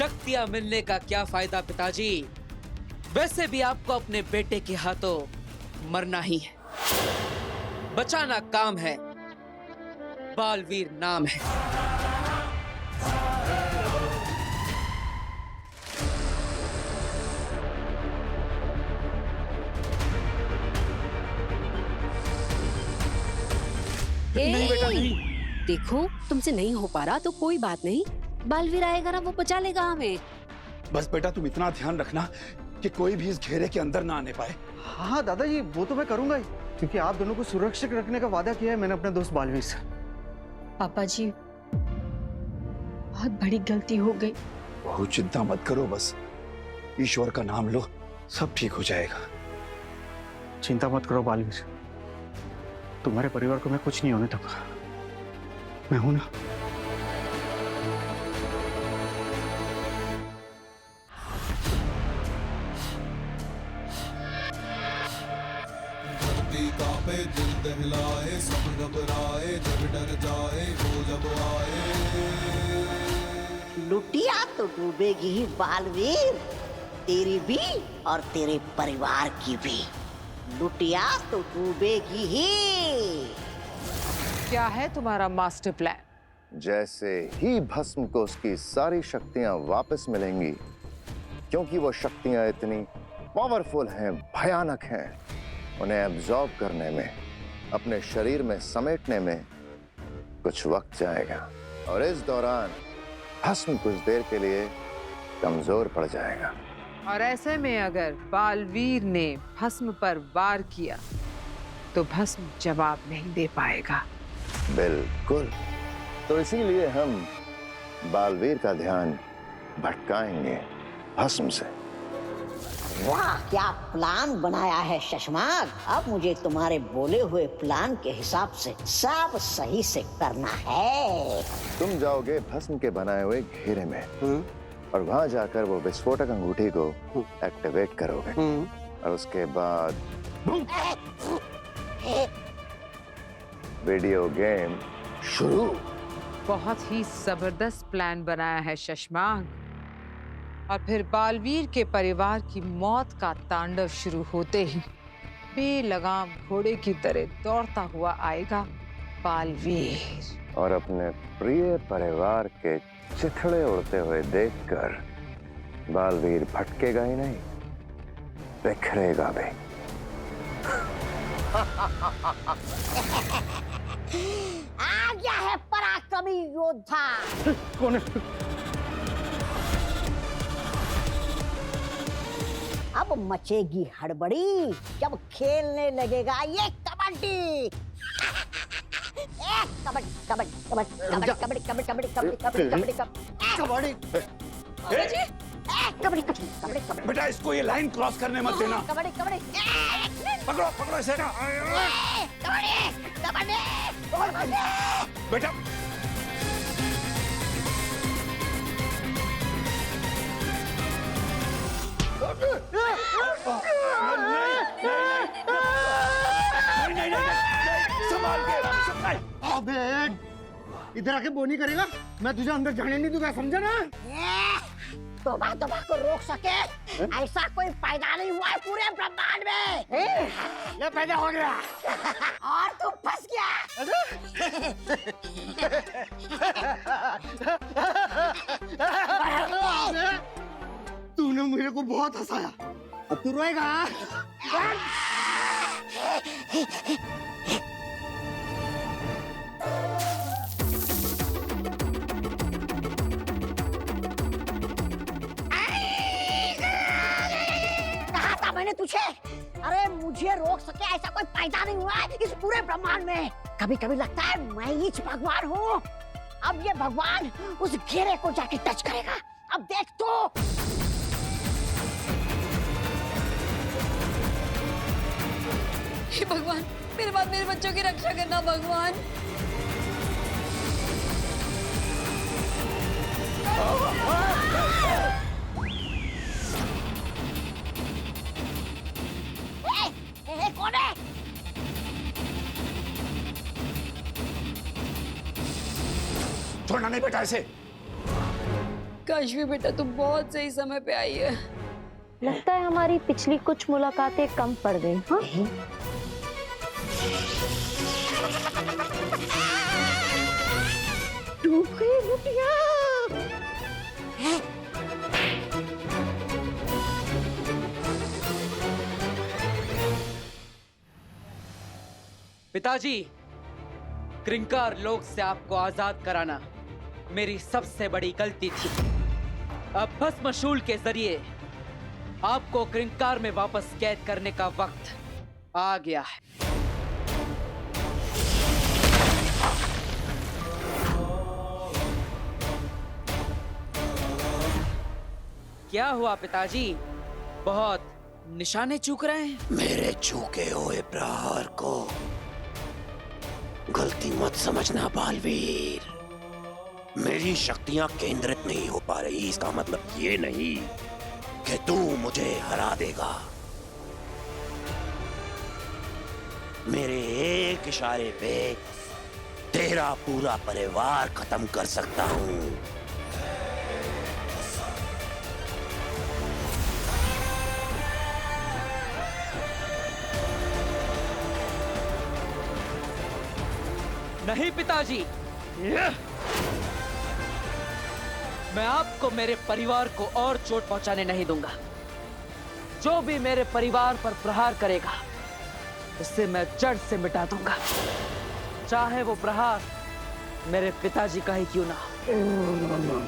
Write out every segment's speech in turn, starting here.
शक्तियां मिलने का क्या फायदा पिताजी? वैसे भी आपको अपने बेटे के हाथों मरना ही है। बचाना काम है, बालवीर नाम है। नहीं बेटा नहीं। देखो तुमसे नहीं हो पा रहा तो कोई बात नहीं, बालवीर आएगा ना, वो बचा लेगा हमें। बस बेटा तुम इतना ध्यान रखना कि कोई भी इस घेरे के अंदर ना आने पाए। हाँ दादाजी, वो तो मैं करूंगा ही, क्योंकि आप दोनों को सुरक्षित रखने का वादा किया है मैंने अपने दोस्त बालवीर से। पापा जी, बहुत बड़ी गलती हो गई। बहुत चिंता मत करो, बस ईश्वर का नाम लो, सब ठीक हो जाएगा। चिंता मत करो बालवीर, तुम्हारे परिवार को मैं कुछ नहीं होने दूंगा, मैं हूं ना। कांपे दिल दहलाए, सब घबराए, जग डर जाए वो जब आए। लुटिया तो डूबेगी ही बालवीर, तेरी भी और तेरे परिवार की भी। लुटिया तो डूबेगी ही। क्या है तुम्हारा मास्टर प्लान? जैसे ही भस्म को उसकी सारी शक्तियां वापस मिलेंगी, क्योंकि वो शक्तियां इतनी पावरफुल हैं, भयानक हैं, उन्हें एब्जॉर्ब करने में, अपने शरीर में समेटने में कुछ वक्त जाएगा, और इस दौरान भस्म कुछ देर के लिए कमजोर पड़ जाएगा। और ऐसे में अगर बालवीर ने भस्म पर वार किया तो भस्म जवाब नहीं दे पाएगा। बिल्कुल, तो इसीलिए हम बालवीर का ध्यान भटकाएंगे भस्म से। वाह, क्या प्लान बनाया है शशमाग। अब मुझे तुम्हारे बोले हुए प्लान के हिसाब से सब सही से करना है। तुम जाओगे भस्म के बनाए हुए घेरे में, और वहां जाकर वो विस्फोटक अंगूठी को एक्टिवेट करोगे, और उसके बाद वीडियो गेम शुरू। बहुत ही जबरदस्त प्लान बनाया है शशमाग। और फिर बालवीर के परिवार की मौत का तांडव शुरू होते ही बेलगाम घोड़े की तरह दौड़ता हुआ आएगा बालवीर, और अपने प्रिय परिवार के चिथड़े उड़ते हुए देखकर बालवीर भटकेगा ही नहीं, बिखरेगा भी। आ गया है पराक्रमी योद्धा। कौन है? अब मचेगी हड़बड़ी जब खेलने लगेगा ये कबड्डी। कबड्डी कबड्डी कबड्डी कबड्डी कबड्डी कबड्डी कबड्डी कबड्डी कबड्डी कबड्डी कबड्डी कबड्डी। बेटा इसको ये लाइन क्रॉस करने मत देना। कबड्डी कबड्डी पकड़ो पकड़ो इसे। कबड्डी कबड्डी। बेटा इधर आके बोनी करेगा, मैं तुझे अंदर जाने नहीं दूंगा, समझा ना? तोबा तोबा को रोक सके ऐसा कोई पैदा नहीं हुआ है पूरे ब्रह्मांड में। ये पैदा हो गया और तू फंस गया। तूने मुझे को बहुत हंसाया, अब तू रोएगा। कहा था मैंने तुझे, अरे मुझे रोक सके ऐसा कोई पैदा नहीं हुआ है इस पूरे ब्रह्मांड में। कभी कभी लगता है मैं ही भगवान हूँ। अब ये भगवान उस घेरे को जाके टच करेगा, अब देख तो। हे भगवान, मेरे बाद मेरे बच्चों की रक्षा करना भगवान। कौन है? छोड़ना नहीं बेटा इसे। काशवी बेटा तुम बहुत सही समय पे आई है। लगता है हमारी पिछली कुछ मुलाकातें कम पड़ गई। हाँ डूब गई बुटिया। पिताजी, क्रिंकार लोक से आपको आजाद कराना मेरी सबसे बड़ी गलती थी। अब भस्मशूल के जरिए आपको क्रिंकार में वापस कैद करने का वक्त आ गया है। क्या हुआ पिताजी, बहुत निशाने चूक रहे हैं? मेरे चूके हुए प्रहार को गलती मत समझना बालवीर। मेरी शक्तियां केंद्रित नहीं हो पा रही, इसका मतलब ये नहीं कि तू मुझे हरा देगा। मेरे एक इशारे पे तेरा पूरा परिवार खत्म कर सकता हूं। नहीं पिताजी, मैं आपको मेरे परिवार को और चोट पहुंचाने नहीं दूंगा। जो भी मेरे परिवार पर प्रहार करेगा उसे मैं जड़ से मिटा दूंगा, चाहे वो प्रहार मेरे पिताजी का ही क्यों ना हो।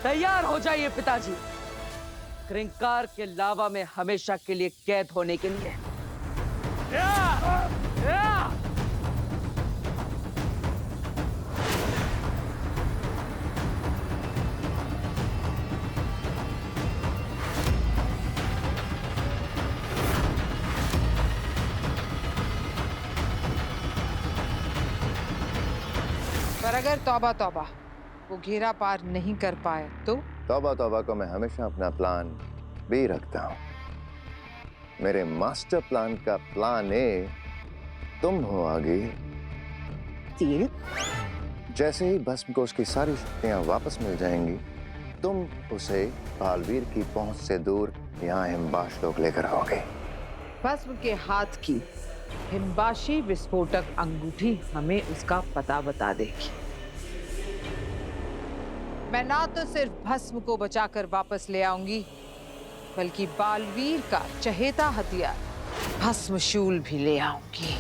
तैयार हो जाइए पिताजी, क्रिंकार के लावा में हमेशा के लिए कैद होने के लिए। पर अगर तौबा तौबा वो घेरा पार नहीं कर पाए तो? तौबा तौबा को मैं हमेशा अपना प्लान बी रखता हूँ। मेरे मास्टर प्लान का प्लान ए तुम हो आगे। जैसे ही भस्म को उसकी सारी शक्तियां वापस मिल जाएंगी, तुम उसे बालवीर की पहुंच से दूर यहाँ हिमबाश लोग लेकर आओगे। भस्म के हाथ की हिमबाशी विस्फोटक अंगूठी हमें उसका पता बता देगी। मैं ना तो सिर्फ भस्म को बचाकर वापस ले आऊंगी, बल्कि बालवीर का चहेता हथियार भस्मशूल भी ले आऊंगी।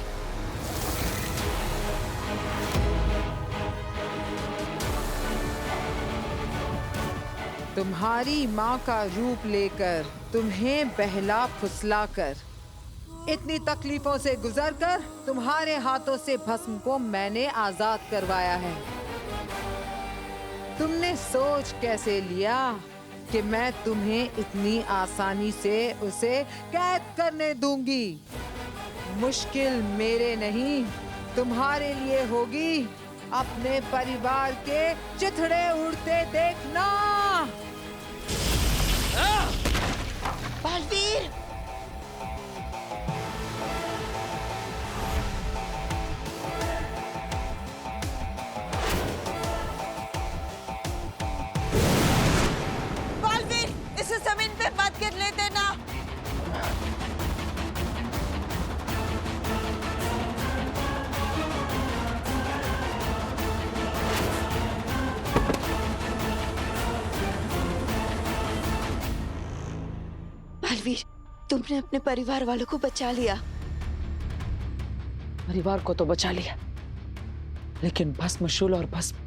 तुम्हारी माँ का रूप लेकर, तुम्हें बहला फुसलाकर, इतनी तकलीफों से गुजरकर तुम्हारे हाथों से भस्म को मैंने आजाद करवाया है। तुमने सोच कैसे लिया कि मैं तुम्हें इतनी आसानी से उसे कैद करने दूंगी? मुश्किल मेरे नहीं, तुम्हारे लिए होगी। अपने परिवार के चिथड़े उड़ते देखना। बालवीर, इसे जमीन पे मत गिरने देना। बालवीर, तुमने अपने परिवार वालों को बचा लिया। परिवार को तो बचा लिया, लेकिन भस्मशूल और भस्म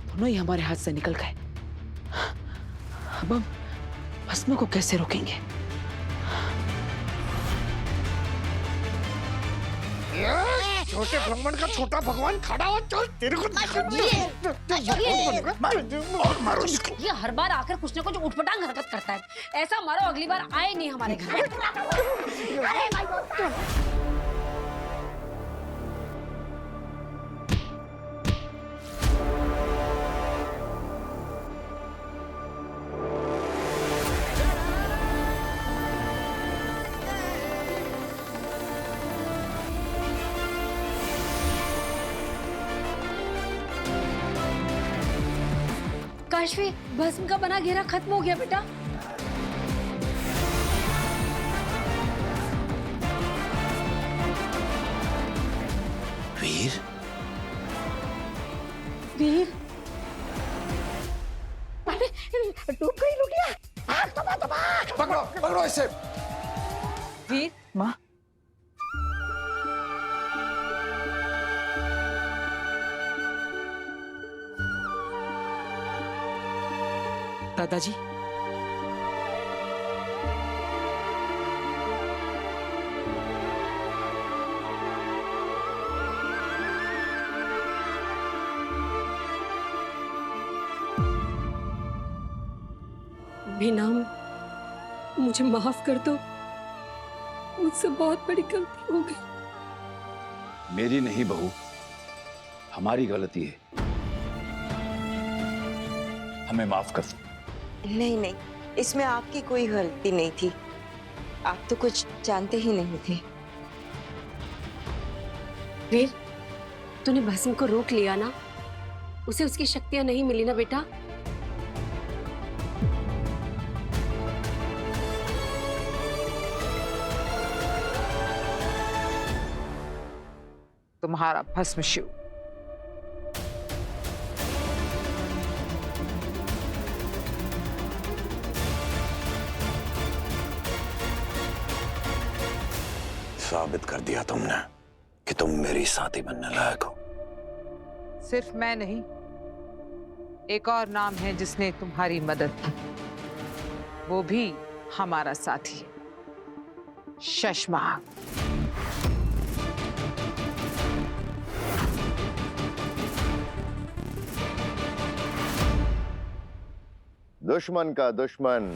दोनों ही हमारे हाथ से निकल गए। अब हम भस्म को कैसे रोकेंगे? छोटे ब्राह्मण का छोटा भगवान खड़ा हो, चल तेरे को मारो इसको। ये हर बार आकर कुछ न कुछ उठपटांग हरकत करता है। ऐसा मारो अगली बार आए नहीं हमारे घर। काशवी, भस्म का बना घेरा खत्म हो गया बेटा। वीर, वीर, अरे डूब गई लुटिया। आग तबाह तबाह। पकड़ो पकड़ो इसे। वीर, माँ, दादाजी, बेनाम, मुझे माफ कर दो, मुझसे बहुत बड़ी गलती हो गई। मेरी नहीं बहू, हमारी गलती है, हमें माफ कर दो। नहीं नहीं, इसमें आपकी कोई गलती नहीं थी। आप तो कुछ जानते ही नहीं थे। वीर, तूने भस्म को रोक लिया ना, उसे उसकी शक्तियां नहीं मिली ना बेटा। तुम्हारा भस्म शिव। साबित कर दिया तुमने कि तुम मेरी साथी बनने लायक हो। सिर्फ मैं नहीं, एक और नाम है जिसने तुम्हारी मदद की, वो भी हमारा साथी है, शशमाग। दुश्मन का दुश्मन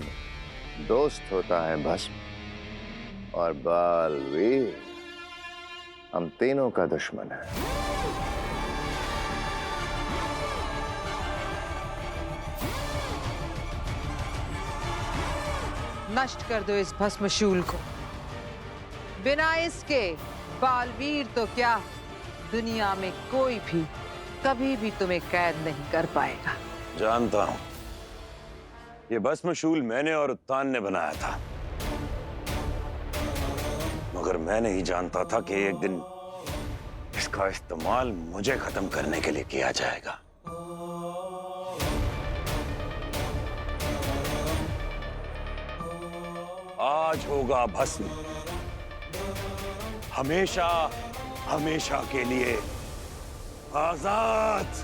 दोस्त होता है भस्म, और बालवीर हम तीनों का दुश्मन है। नष्ट कर दो इस भस्मशूल को। बिना इसके बालवीर तो क्या, दुनिया में कोई भी कभी भी तुम्हें कैद नहीं कर पाएगा। जानता हूं, ये भस्मशूल मैंने और उत्तान ने बनाया था, मगर मैं नहीं जानता था कि एक दिन इसका इस्तेमाल मुझे खत्म करने के लिए किया जाएगा। आज होगा भस्म हमेशा हमेशा के लिए आजाद।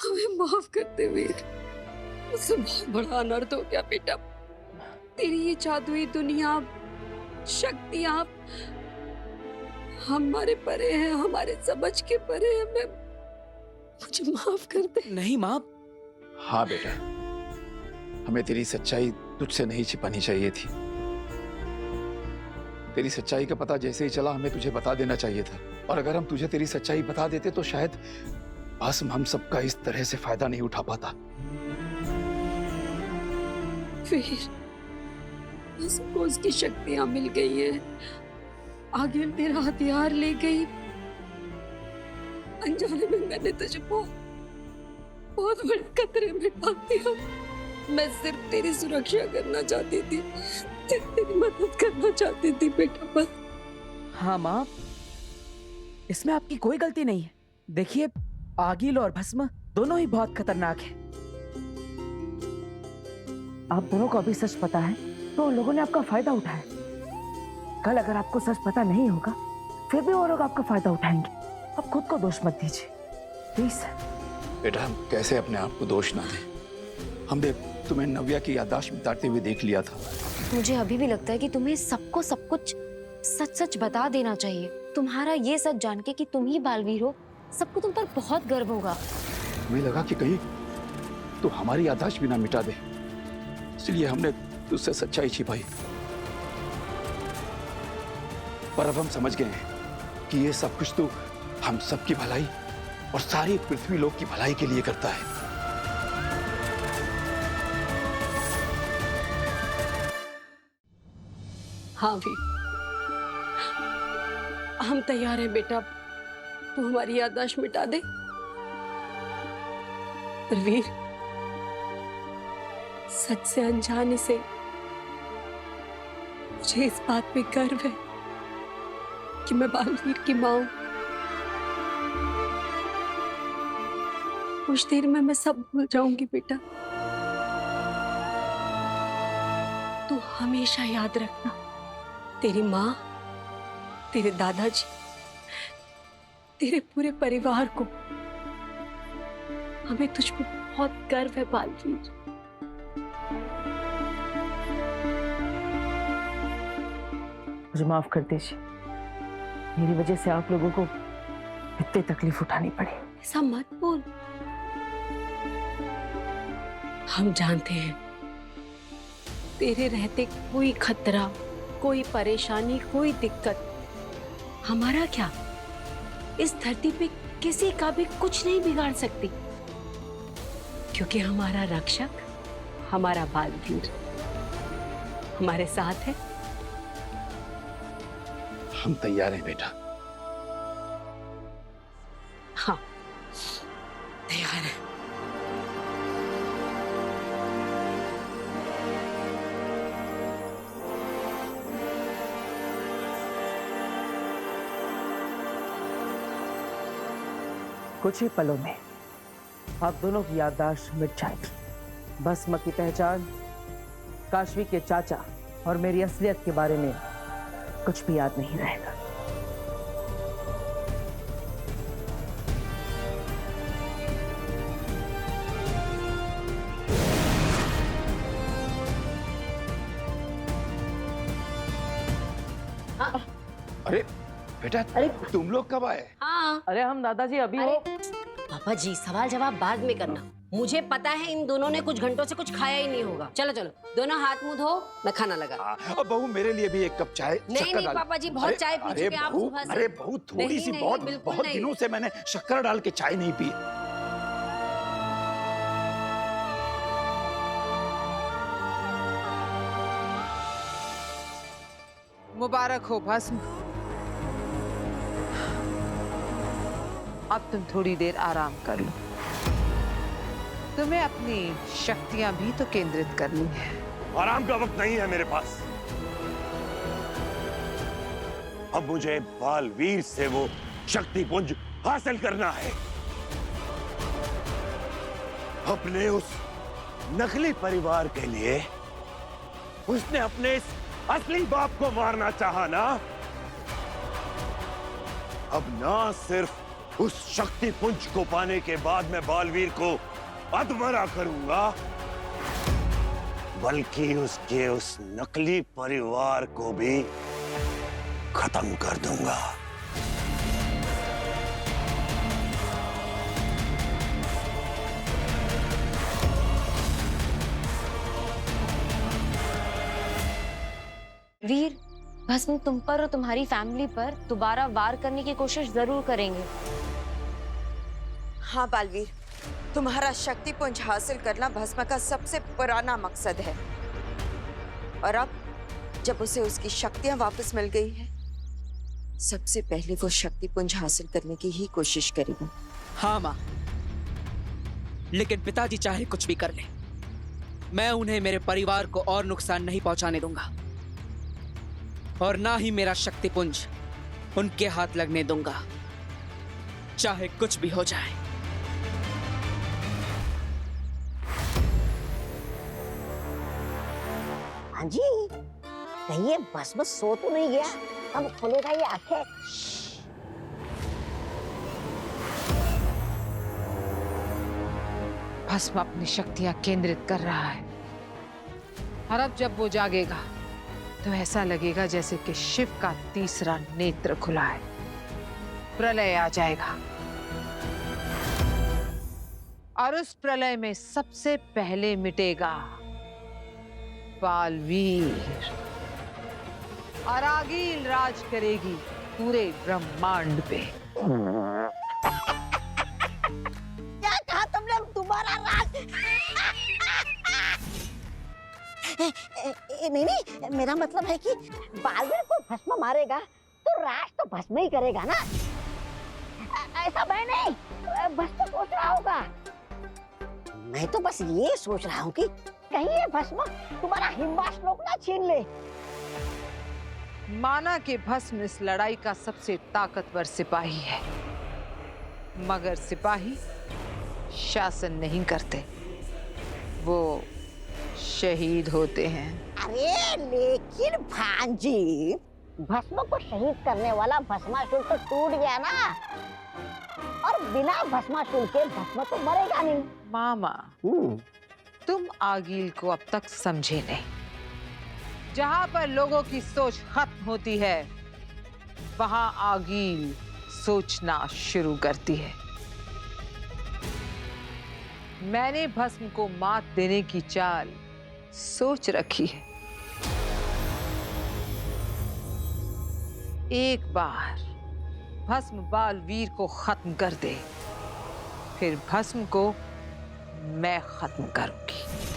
हमें माफ कर दे वीर, मुझसे बहुत बड़ा अनर्थ हो गया बेटा। तेरी ये जादुई दुनिया, शक्तियां हमारे परे हैं, हमारे समझ के परे हैं। मुझे माफ कर दे। नहीं माँ। हाँ बेटा, हमें तेरी सच्चाई तुझसे नहीं छिपानी चाहिए थी। तेरी सच्चाई का पता जैसे ही चला, हमें तुझे बता देना चाहिए था। और अगर हम तुझे तेरी सच्चाई बता देते तो शायद भस्म हम सबका इस तरह से फायदा नहीं उठा पाता। फिर भस्म को उसकी शक्तियां मिल गई है, आगे तेरा हथियार ले गई। अनजाने में मैंने तुझे बहुत बड़े खतरे में डाल दिया। मैं सिर्फ तेरी सुरक्षा करना चाहती थी, तेरी मदद करना चाहती थी बेटा, बस। हाँ माँ, इसमें आपकी कोई गलती नहीं है। देखिए, आगिल और भस्म दोनों ही बहुत खतरनाक हैं। आप दोनों को अभी सच पता है तो उन लोगों ने आपका फायदा उठाया। कल अगर आपको सच पता नहीं होगा फिर भी वो लोग आपका फायदा उठाएंगे। आप खुद को दोष मत दीजिए प्लीज। बेटा, हम कैसे अपने आप को दोष ना दें? हम तुम्हें नव्या की याददाश्त मिटाते हुए देख लिया था। मुझे अभी भी लगता है कि तुम्हें सबको सब कुछ सच सच बता देना चाहिए। तुम्हारा ये सच जान के कि तुम ही बालवीर हो, सबको तुम पर बहुत गर्व होगा। हमें लगा कि कहीं तो हमारी याददाश्त भी ना मिटा दे, इसलिए हमने तुझसे सच्चाई छिपाई। पर अब हम समझ गए हैं कि ये सब कुछ तो हम सबकी भलाई और सारी पृथ्वी लोक की भलाई के लिए करता है। हाँ वीर, हम तैयार हैं बेटा, तू हमारी याददाश्त मिटा दे। पर वीर, सच से अनजाने से मुझे इस बात पे गर्व है कि मैं बालवीर की माँ हूं। कुछ देर में मैं सब भूल जाऊंगी बेटा। तू हमेशा याद रखना, तेरी माँ, तेरे दादाजी, तेरे पूरे परिवार को हमें तुझ पे बहुत गर्व है बालवीर। मुझे माफ कर दीजिए, मेरी वजह से आप लोगों को इतनी तकलीफ उठानी पड़ी। ऐसा मत बोल, हम जानते हैं तेरे रहते कोई खतरा, कोई परेशानी, कोई दिक्कत हमारा क्या, इस धरती पे किसी का भी कुछ नहीं बिगाड़ सकती, क्योंकि हमारा रक्षक, हमारा बालवीर हमारे साथ है। हम तैयार हैं बेटा। हाँ, तैयार है। कुछ ही पलों में आप दोनों की याददाश्त मिट जाएगी। भस्म की पहचान, काशवी के चाचा और मेरी असलियत के बारे में कुछ भी याद नहीं रहेगा। अरे बेटा, अरे तुम लोग कब आए? हाँ, अरे हम दादाजी अभी हो। पापा जी सवाल जवाब बाद में करना। मुझे पता है इन दोनों ने कुछ घंटों से कुछ खाया ही नहीं होगा। चलो चलो, दोनों हाथ मुंह धो, मैं खाना लगा। अब बहू मेरे लिए भी एक कप चाय। नहीं नहीं पापा जी, बहुत चाय पी चुके आप सुबह से। अरे बहू थोड़ी सी, बहुत दिनों से मैंने शक्कर डाल के चाय नहीं पी। मुबारक हो भस्म। अब तुम थोड़ी देर आराम कर लो। तुम्हें अपनी शक्तियां भी तो केंद्रित करनी है। आराम का वक्त नहीं है मेरे पास। अब मुझे बालवीर से वो शक्ति पुंज हासिल करना है। अपने उस नकली परिवार के लिए उसने अपने इस असली बाप को मारना चाहा ना। अब ना सिर्फ उस शक्ति पुंज को पाने के बाद मैं बालवीर को अधमरा करूंगा, बल्कि उसके उस नकली परिवार को भी खत्म कर दूंगा। वीर, भस्म तुम पर और तुम्हारी फैमिली पर दोबारा वार करने की कोशिश जरूर करेंगे। हाँ बालवीर, तुम्हारा शक्तिपुंज हासिल करना भस्म का सबसे पुराना मकसद है, और अब जब उसे उसकी शक्तियां वापस मिल गई है, सबसे पहले वो शक्तिपुंज हासिल करने की ही कोशिश करेगी। हाँ माँ, लेकिन पिताजी चाहे कुछ भी कर ले, मैं उन्हें, मेरे परिवार को और नुकसान नहीं पहुंचाने दूंगा, और ना ही मेरा शक्तिपुंज उनके हाथ लगने दूंगा, चाहे कुछ भी हो जाए। हाँ जी, कहीं ये भस्म सो तो नहीं गया? अब खोलेगा ये आंखें। भस्म अपनी शक्तियां केंद्रित कर रहा है। और अब जब वो जागेगा तो ऐसा लगेगा जैसे कि शिव का तीसरा नेत्र खुला है। प्रलय आ जाएगा और उस प्रलय में सबसे पहले मिटेगा बालवीर और आगील राज करेगी पूरे ब्रह्मांड पे। क्या कहा तुमने? तुम्हारा राज? नहीं, मेरा मतलब है कि बालवीर को भस्म मारेगा तो राज तो भस्म ही करेगा ना। ऐसा मैं नहीं, भस्म सोच रहा होगा। मैं तो बस ये सोच रहा हूँ कि कहीं ये भस्म तुम्हारा हिम्बा श्लोक ना छीन ले। माना कि भस्म इस लड़ाई का सबसे ताकतवर सिपाही है, मगर सिपाही शासन नहीं करते, वो शहीद होते हैं। अरे लेकिन भांजी, भस्म को शहीद करने वाला भस्मासुर तो टूट गया ना, और बिना भस्मासुर के भस्म तो मरेगा नहीं। मामा, तुम आगील को अब तक समझे नहीं। जहां पर लोगों की सोच खत्म होती है, वहां आगील सोचना शुरू करती है। मैंने भस्म को मात देने की चाल सोच रखी है। एक बार भस्म बालवीर को खत्म कर दे, फिर भस्म को मैं खत्म करूंगी।